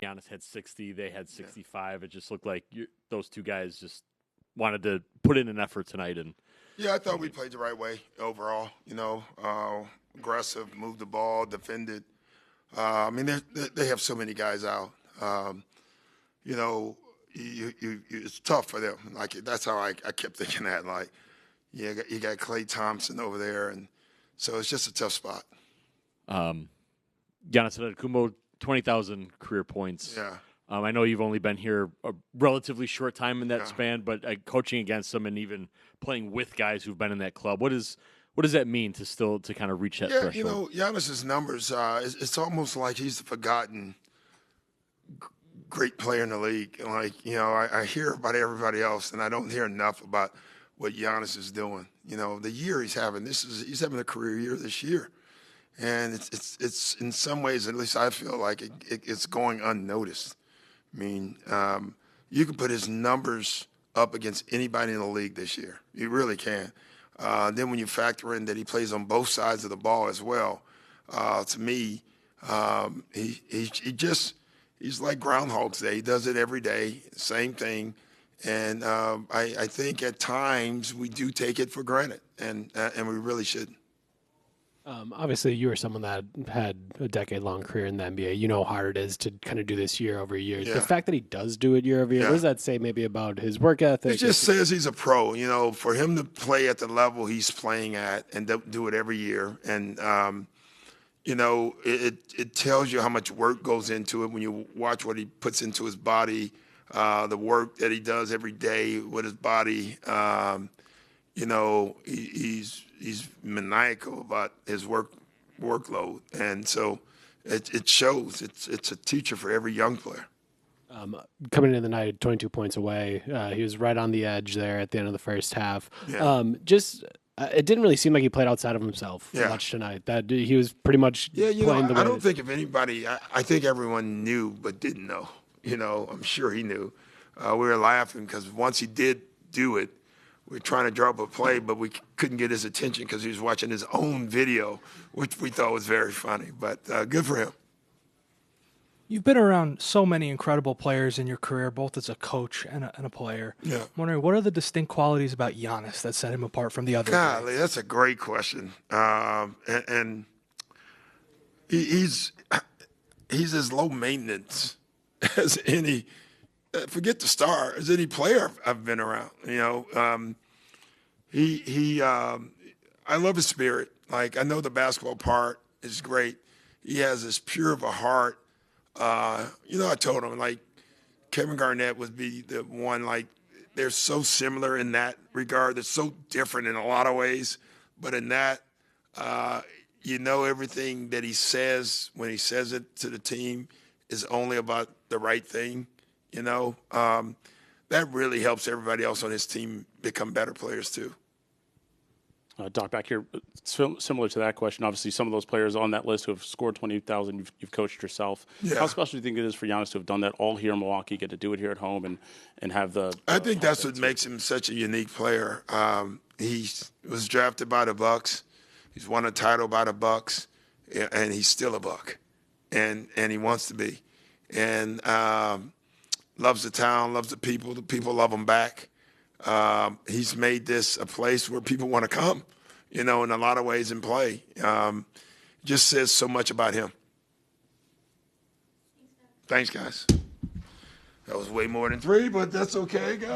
Giannis had 60, they had 65. It just looked like those two guys just wanted to put in an effort tonight. And Yeah, I thought we played the right way overall. Aggressive, moved the ball, defended. I mean, they have so many guys out. It's tough for them. Like that's how I kept thinking that. Like, you got Klay Thompson over there, and so it's just a tough spot. Giannis Antetokounmpo, 20,000 career points. Yeah. I know you've only been here a relatively short time in that span, but coaching against them and even playing with guys who've been in that club, what does that mean to kind of reach that threshold? Giannis's numbers, it's almost like he's the forgotten great player in the league. Like, I hear about everybody else, and I don't hear enough about what Giannis is doing. The year he's having, he's having a career year this year. And it's in some ways, at least I feel like it's going unnoticed. I mean, you can put his numbers up against anybody in the league this year. You really can. Then when you factor in that he plays on both sides of the ball as well, to me, he's like Groundhog Day. He does it every day, same thing. And I think at times we do take it for granted, and we really shouldn't. Obviously, you were someone that had a decade-long career in the NBA. You know how hard it is to kind of do this year over year. Yeah. The fact that he does do it year over year, what does that say maybe about his work ethic? It just says he's a pro. For him to play at the level he's playing at and do it every year. And, it tells you how much work goes into it when you watch what he puts into his body, the work that he does every day with his body. He's maniacal about his workload, and so it shows. It's a teacher for every young player. Coming into the night, 22 points away, he was right on the edge there at the end of the first half. Yeah. It didn't really seem like he played outside of himself much tonight. That he was pretty much playing the way. I don't think if anybody. I think everyone knew but didn't know. I'm sure he knew. We were laughing because once he did do it, we were trying to draw up a play, but we couldn't get his attention because he was watching his own video, which we thought was very funny. But good for him. You've been around so many incredible players in your career, both as a coach and a player. Yeah. I'm wondering, what are the distinct qualities about Giannis that set him apart from the others? Golly, that's a great question. And he's as low maintenance as any. Forget the star, as any player I've been around. I love his spirit. Like, I know the basketball part is great. He has as pure of a heart. I told him, like, Kevin Garnett would be the one, like, they're so similar in that regard. They're so different in a lot of ways. But in that, everything that he says when he says it to the team is only about the right thing. That really helps everybody else on his team become better players too. Doc, back here, similar to that question, obviously some of those players on that list who have scored 20,000, you've coached yourself. Yeah. How special do you think it is for Giannis to have done that all here in Milwaukee, get to do it here at home and have the I think that's what makes him such a unique player. He was drafted by the Bucks. He's won a title by the Bucks, and he's still a Buck, and he wants to be. And loves the town, loves the people. The people love him back. He's made this a place where people want to come, in a lot of ways and play. Just says so much about him. Thanks, guys. That was way more than 3, but that's okay, guys.